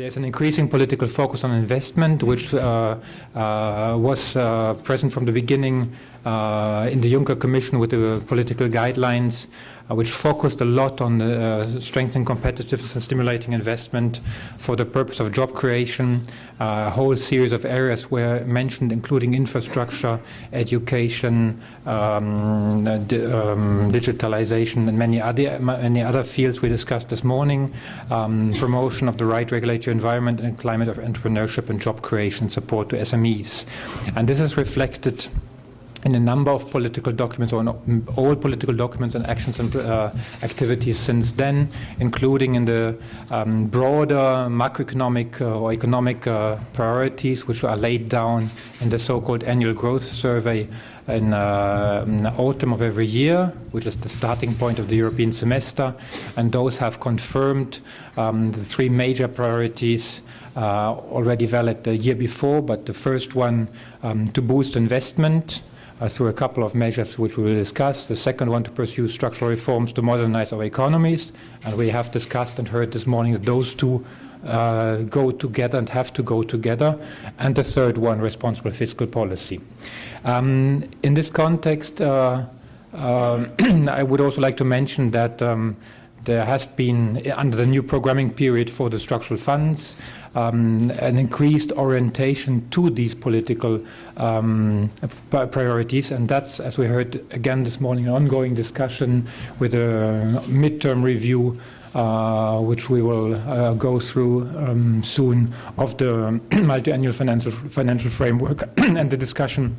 There's an increasing political focus on investment, which was present from the beginning in the Juncker Commission with the political guidelines, which focused a lot on strengthening competitiveness and stimulating investment for the purpose of job creation. A whole series of areas were mentioned, including infrastructure, education, digitalization, and many other fields we discussed this morning. Promotion of the right regulatory environment and climate of entrepreneurship and job creation, support to SMEs. And this is reflected in a number of political documents, or in all political documents and actions and activities since then, including in the broader macroeconomic or economic priorities, which are laid down in the so-called annual growth survey in autumn of every year, which is the starting point of the European semester. And those have confirmed the three major priorities already valid the year before, but the first one, to boost investment, through a couple of measures which we will discuss. The second one, to pursue structural reforms to modernize our economies. And we have discussed and heard this morning that those two go together and have to go together. And the third one, responsible fiscal policy. In this context, I would also like to mention that there has been, under the new programming period for the structural funds, an increased orientation to these political priorities, and that's, as we heard again this morning, an ongoing discussion with a midterm review, which we will go through soon, of the multi-annual financial framework and the discussion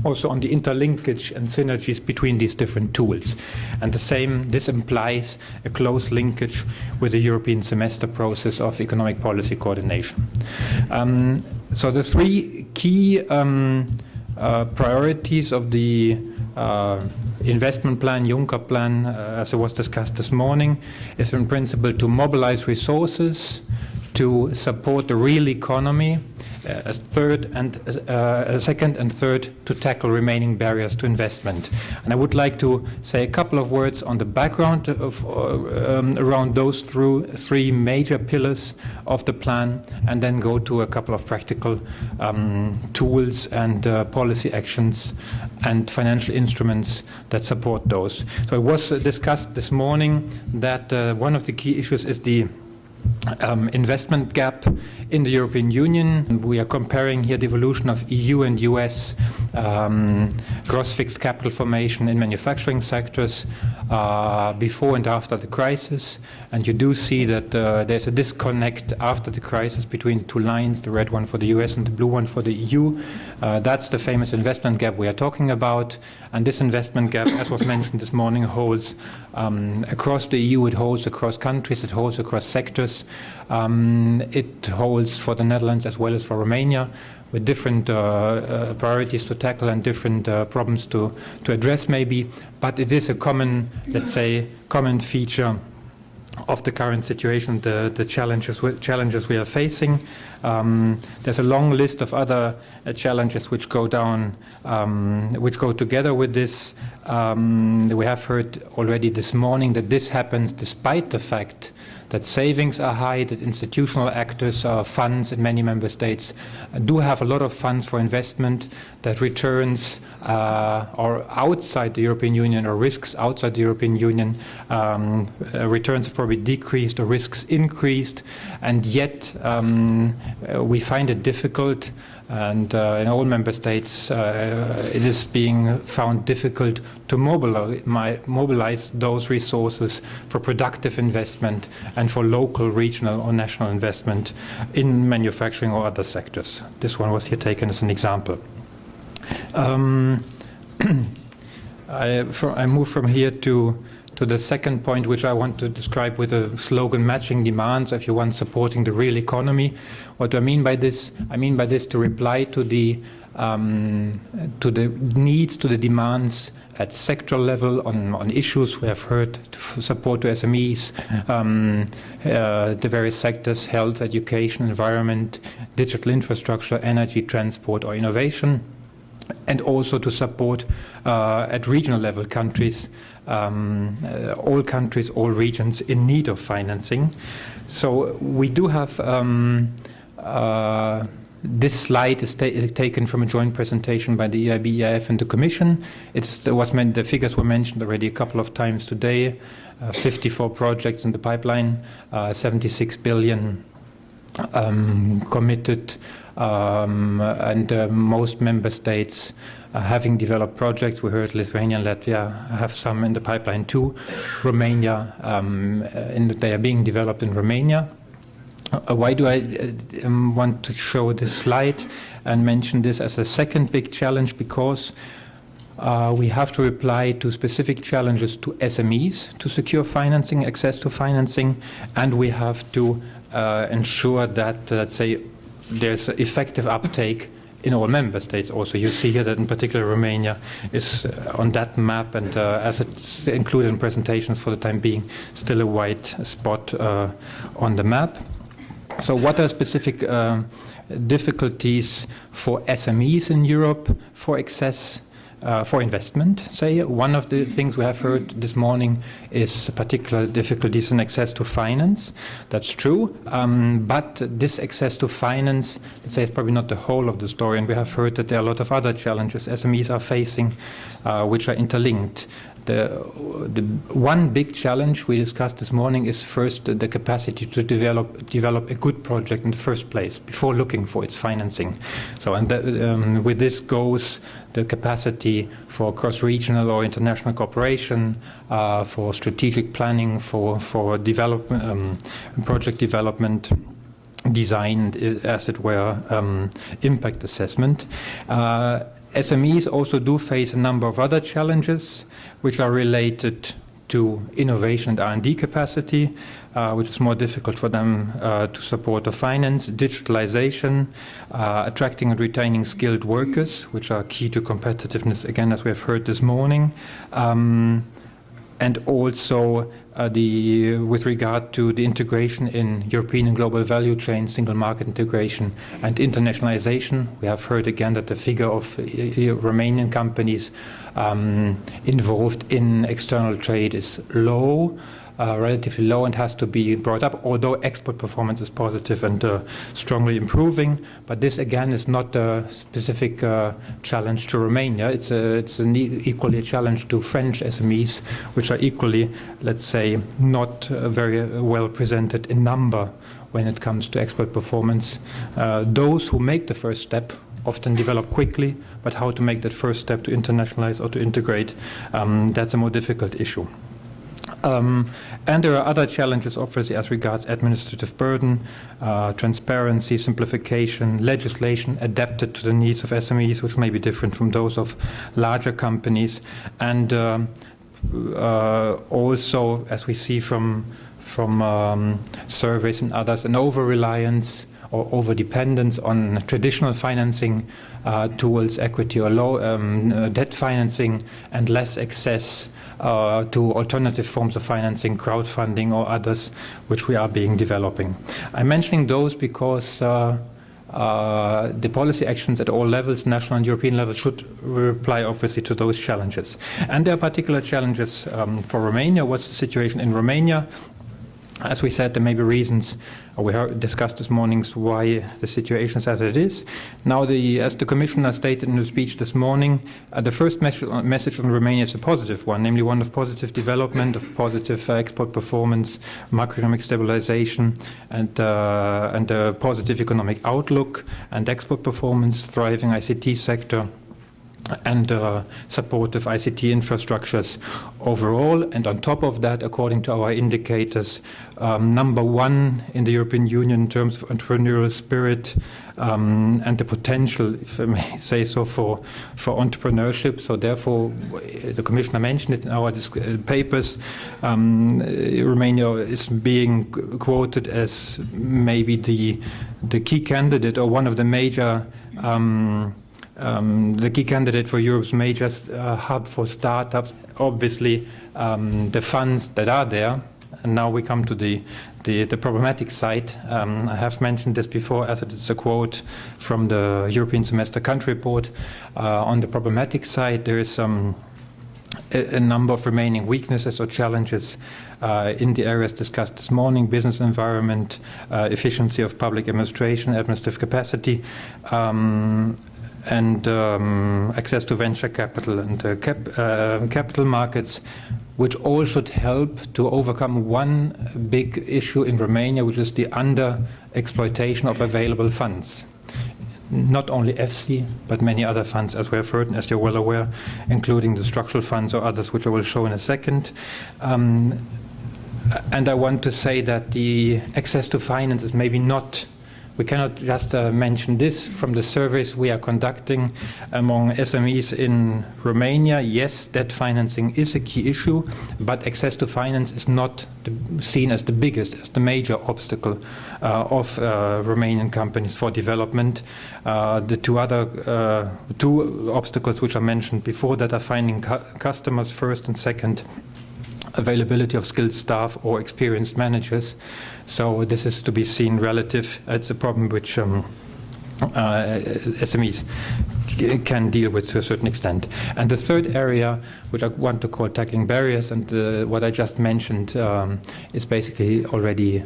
also on the interlinkage and synergies between these different tools. And this implies a close linkage with the European semester process of economic policy coordination. So the three key priorities of the investment plan, Juncker plan, as it was discussed this morning, is in principle to mobilize resources, to support the real economy, as second and third, to tackle remaining barriers to investment. And I would like to say a couple of words on the background of, around those three major pillars of the plan, and then go to a couple of practical tools and policy actions and financial instruments that support those. So it was discussed this morning that one of the key issues is the investment gap in the European Union. We are comparing here the evolution of EU and US gross fixed capital formation in manufacturing sectors before and after the crisis. And you do see that there's a disconnect after the crisis between the two lines, the red one for the US and the blue one for the EU. That's the famous investment gap we are talking about. And this investment gap, as was mentioned this morning, holds across the EU, it holds across countries, it holds across sectors. It holds for the Netherlands as well as for Romania, with different priorities to tackle and different problems to address maybe. But it is a common, let's say, common feature of the current situation, the challenges we are facing. There's a long list of other challenges which go down, which go together with this. We have heard already this morning that this happens despite the fact that savings are high, that institutional actors, funds in many member states do have a lot of funds for investment, that returns are outside the European Union, or risks outside the European Union, returns have probably decreased or risks increased, and yet we find it difficult, and in all member states it is being found difficult to mobilize those resources for productive investment and for local, regional or national investment in manufacturing or other sectors. This one was here taken as an example. I move from here to the second point, which I want to describe with a slogan: matching demands, if you want, supporting the real economy. What do I mean by this? I mean by this to reply to the needs, to the demands at sectoral level on issues we have heard, support to SMEs, the various sectors: health, education, environment, digital infrastructure, energy, transport or innovation. and also to support at regional level countries, all regions in need of financing. So we do have this slide is taken from a joint presentation by the EIB, EIF, and the Commission. The figures were mentioned already a couple of times today. 54 projects in the pipeline, 76 billion committed, and most member states having developed projects. We heard Lithuania and Latvia have some in the pipeline too. Romania, they are being developed in Romania. Why do I want to show this slide and mention this as a second big challenge? Because we have to reply to specific challenges to SMEs to secure financing, access to financing, and we have to ensure that, let's say, there's effective uptake in all member states. Also, you see here that in particular Romania is on that map, and as it's included in presentations for the time being, still a white spot on the map. So what are specific difficulties for SMEs in Europe for access, for investment, say? One of the things we have heard this morning is particular difficulties in access to finance. That's true, but this access to finance, let's say, is probably not the whole of the story, and we have heard that there are a lot of other challenges SMEs are facing, which are interlinked. The one big challenge we discussed this morning is first the capacity to develop a good project in the first place before looking for its financing. So, and with this goes the capacity for cross-regional or international cooperation, for strategic planning, for development, project development, design, as it were, impact assessment. SMEs also do face a number of other challenges which are related to innovation and R&D capacity, which is more difficult for them to support the finance, digitalization, attracting and retaining skilled workers, which are key to competitiveness, again, as we have heard this morning, and also with regard to the integration in European and global value chain, single market integration and internationalization. We have heard again that the figure of Romanian companies involved in external trade is low, relatively low, and has to be brought up, although export performance is positive and strongly improving. But this again is not a specific challenge to Romania. It's equally a challenge to French SMEs, which are equally, let's say, not very well presented in number when it comes to export performance. Those who make the first step often develop quickly, but how to make that first step to internationalize or to integrate, that's a more difficult issue. And there are other challenges, obviously, as regards administrative burden, transparency, simplification, legislation adapted to the needs of SMEs, which may be different from those of larger companies, and also, as we see from surveys and others, an over-reliance or over-dependence on traditional financing tools, equity or low debt financing, and less access to alternative forms of financing, crowdfunding or others, which we are developing. I'm mentioning those because the policy actions at all levels, national and European level, should reply obviously to those challenges. And there are particular challenges for Romania. What's the situation in Romania? As we said, there may be reasons, we discussed this morning, why the situation is as it is. Now, as the Commissioner stated in her speech this morning, the first message on Romania is a positive one, namely one of positive development, of positive export performance, macroeconomic stabilization, and a positive economic outlook, and export performance, thriving ICT sector, and supportive ICT infrastructures overall. And on top of that, according to our indicators, number one in the European Union in terms of entrepreneurial spirit and the potential, if I may say so, for entrepreneurship. So therefore, the Commissioner mentioned it in our papers, Romania is being quoted as maybe the key candidate, or one of the major the key candidate for Europe's major hub for startups. Obviously, the funds that are there And now we come to the problematic side. I have mentioned this before, as it is a quote from the European Semester Country Report. On the problematic side, there is a number of remaining weaknesses or challenges in the areas discussed this morning: business environment, efficiency of public administration, administrative capacity, and access to venture capital and capital markets, which all should help to overcome one big issue in Romania, which is the under-exploitation of available funds. Not only EFSI, but many other funds, as we have heard, as you're well aware, including the structural funds or others, which I will show in a second. And I want to say that the access to finance is maybe not, we cannot just mention this from the surveys we are conducting among SMEs in Romania. Yes, debt financing is a key issue, but access to finance is not seen as the biggest, as the major obstacle of Romanian companies for development. The two obstacles which I mentioned before that are finding customers first, and second, availability of skilled staff or experienced managers. So this is to be seen relative. It's a problem which SMEs can deal with to a certain extent. And the third area, which I want to call tackling barriers, and what I just mentioned is basically already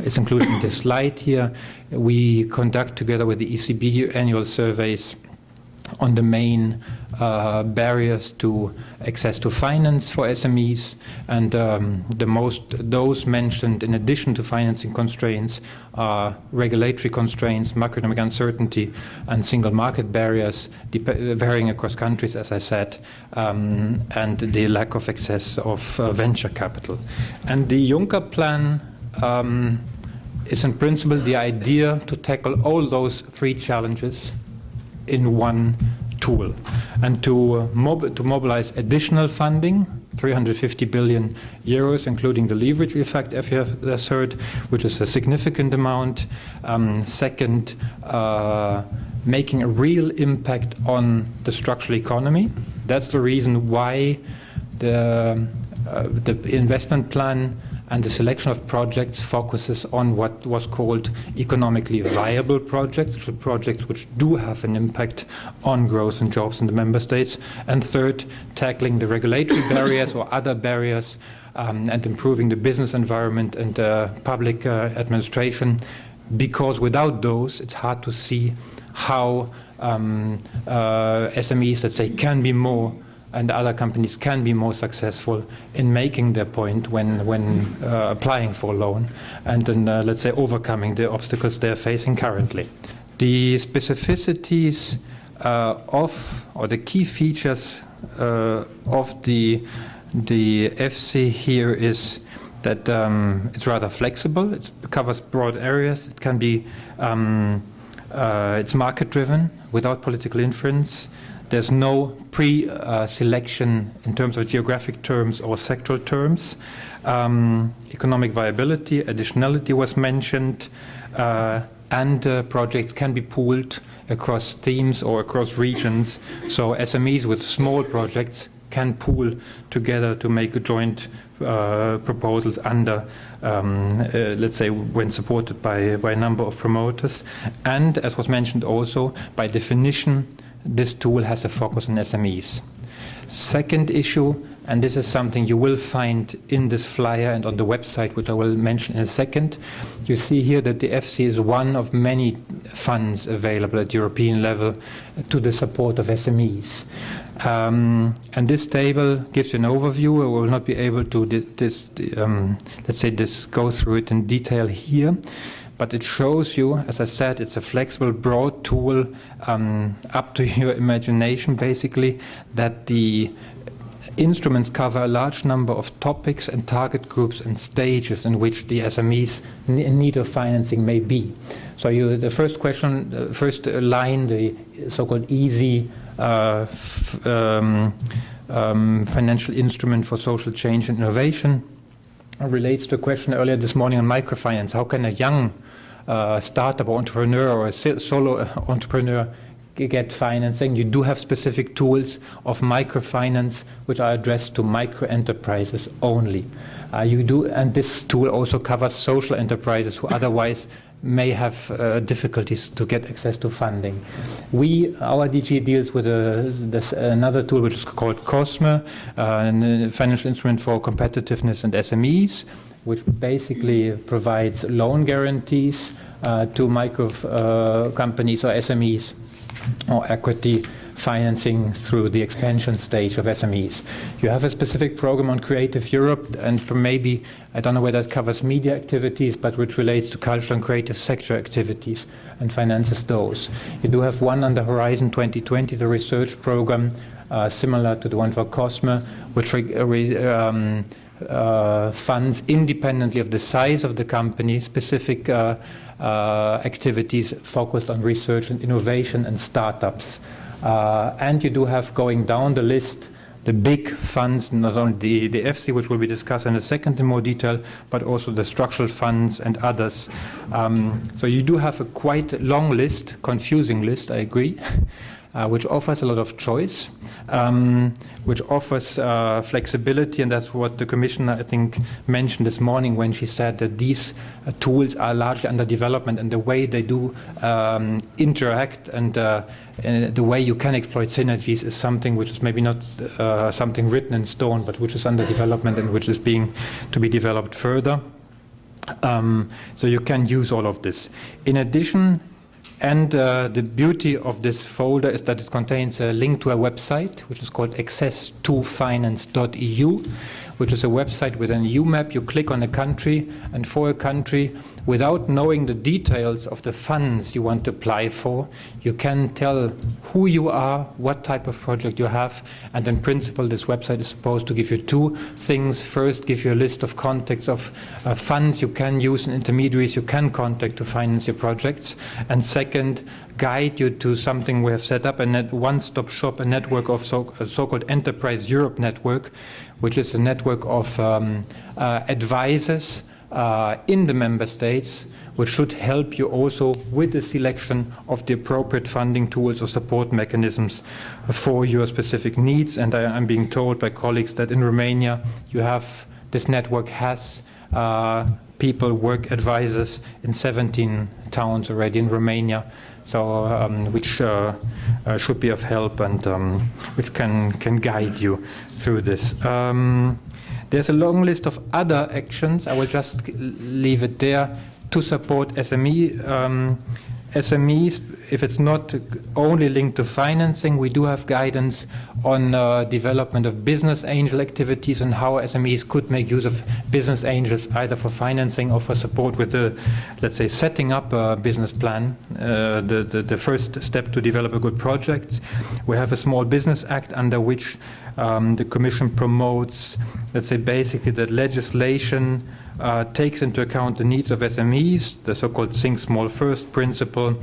is included in this slide here. We conduct together with the ECB annual surveys on the main barriers to access to finance for SMEs, and those mentioned in addition to financing constraints are regulatory constraints, macroeconomic uncertainty, and single market barriers varying across countries, as I said, and the lack of access of venture capital. And the Juncker plan is in principle the idea to tackle all those three challenges in one tool, and to mobilize additional funding, 350 billion euros, including the leverage effect, if you have heard, which is a significant amount. Second, making a real impact on the structural economy. That's the reason why the investment plan and the selection of projects focuses on what was called economically viable projects, projects which do have an impact on growth and jobs in the member states. And third, tackling the regulatory barriers or other barriers and improving the business environment and public administration, because without those, it's hard to see how SMEs, let's say, can be more, and other companies can be more successful in making their point when applying for a loan, and then, let's say, overcoming the obstacles they're facing currently. The specificities or the key features of the FC here is that it's rather flexible, it covers broad areas, it can be, it's market-driven without political influence. There's no pre-selection in terms of geographic terms or sectoral terms. Economic viability, additionality was mentioned, and projects can be pooled across themes or across regions. So SMEs with small projects can pool together to make a joint proposals under, let's say, when supported by a number of promoters. And as was mentioned also, by definition, this tool has a focus on SMEs. Second issue, and this is something you will find in this flyer and on the website, which I will mention in a second. You see here that the FC is one of many funds available at European level to the support of SMEs. And this table gives you an overview. I will not be able to let's say, go through it in detail here. But it shows you, as I said, it's a flexible, broad tool, up to your imagination, basically, that the instruments cover a large number of topics and target groups and stages in which the SMEs in need of financing may be. So the first question, first line, the so-called easy financial instrument for social change and innovation, relates to a question earlier this morning on microfinance. How can a young startup or entrepreneur or a solo entrepreneur get financing. You do have specific tools of microfinance which are addressed to micro enterprises only. And this tool also covers social enterprises who otherwise may have difficulties to get access to funding. Our DG deals with another tool which is called COSME, a financial instrument for competitiveness and SMEs, which basically provides loan guarantees to micro companies or SMEs, or equity financing through the expansion stage of SMEs. You have a specific program on Creative Europe, and maybe, I don't know whether that covers media activities, but which relates to cultural and creative sector activities and finances those. You do have one under Horizon 2020, the research program, similar to the one for COSME, which funds independently of the size of the company, specific activities focused on research and innovation and startups. And you do have, going down the list, the big funds, not only the EFSI, which will be discussed in a second in more detail, but also the structural funds and others. So you do have a quite long list, confusing list, I agree, which offers a lot of choice, which offers flexibility, and that's what the Commissioner, I think, mentioned this morning when she said that these tools are largely under development, and the way they do interact and the way you can exploit synergies is something which is maybe not something written in stone, but which is under development and which is being to be developed further. So you can use all of this. In addition, and the beauty of this folder is that it contains a link to a website, which is called access2finance.eu, which is a website with an EU map. You click on a country, and for a country, without knowing the details of the funds you want to apply for, you can tell who you are, what type of project you have, and in principle this website is supposed to give you two things. First, give you a list of contacts of funds you can use and intermediaries you can contact to finance your projects, and second, guide you to something we have set up, a one-stop shop, a network of so-called Enterprise Europe network, which is a network of advisors in the member states, which should help you also with the selection of the appropriate funding tools or support mechanisms for your specific needs. And I'm being told by colleagues that in Romania this network has work advisors in 17 towns already in Romania, so which should be of help and which can guide you through this. There's a long list of other actions. I will just leave it there to support SMEs. If it's not only linked to financing, we do have guidance on development of business angel activities and how SMEs could make use of business angels either for financing or for support with the, let's say, setting up a business plan, the first step to develop a good project. We have a Small Business Act under which the Commission promotes, let's say, basically that legislation takes into account the needs of SMEs, the so-called Think Small First principle.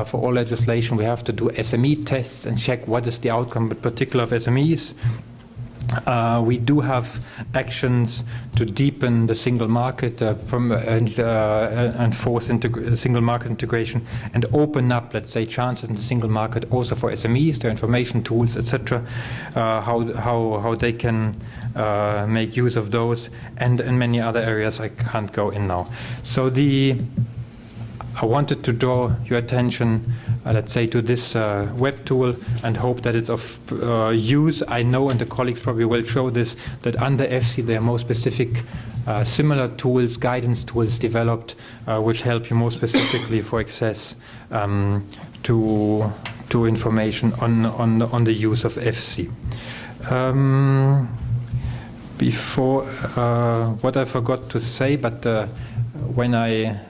For all legislation, we have to do SME tests and check what is the outcome, in particular of SMEs. We do have actions to deepen the single market and force single market integration and open up, let's say, chances in the single market also for SMEs, their information tools, etc. How they can make use of those, and in many other areas I can't go in now. So I wanted to draw your attention, let's say, to this web tool and hope that it's of use. I know, and the colleagues probably will show this, that under EFSI there are more specific similar tools, guidance tools developed, which help you more specifically for access to information on the use of EFSI. Before, what I forgot to say, but when I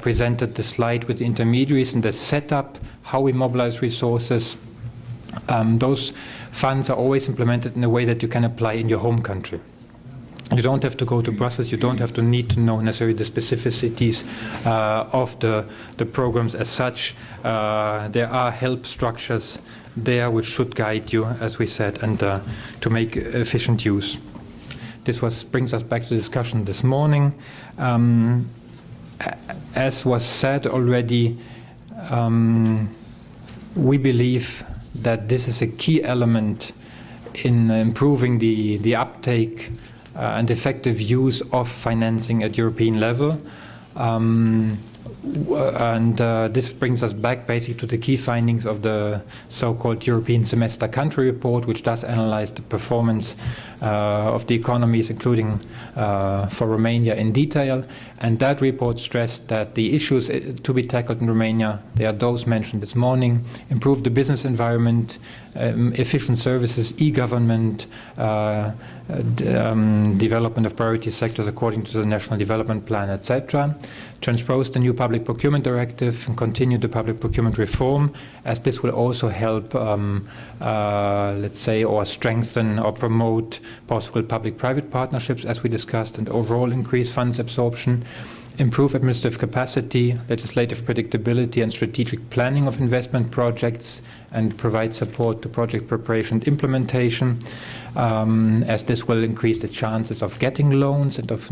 presented the slide with the intermediaries and the setup, how we mobilize resources, those funds are always implemented in a way that you can apply in your home country. You don't have to go to Brussels, you don't have to need to know necessarily the specificities of the programs as such. There are help structures there which should guide you, as we said, and to make efficient use. This brings us back to the discussion this morning. As was said already, we believe that this is a key element in improving the uptake and effective use of financing at European level. This brings us back basically to the key findings of the so-called European Semester Country Report, which does analyze the performance of the economies, including for Romania in detail. And that report stressed that the issues to be tackled in Romania, they are those mentioned this morning: improve the business environment, efficient services, e-government, development of priority sectors according to the National Development Plan, etc. Transpose the new Public Procurement Directive and continue the public procurement reform, as this will also help, let's say, or strengthen or promote possible public-private partnerships, as we discussed, and overall increase funds absorption. Improve administrative capacity, legislative predictability, and strategic planning of investment projects, and provide support to project preparation and implementation, as this will increase the chances of getting loans and of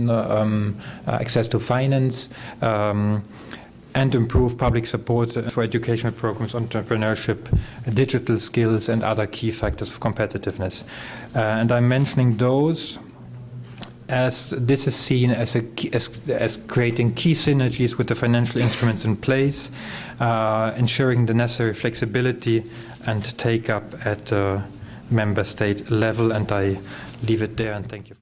access to finance, and improve public support for educational programs, entrepreneurship, digital skills, and other key factors of competitiveness. And I'm mentioning those as this is seen as creating key synergies with the financial instruments in place, ensuring the necessary flexibility and take up at member state level. And I leave it there and thank you.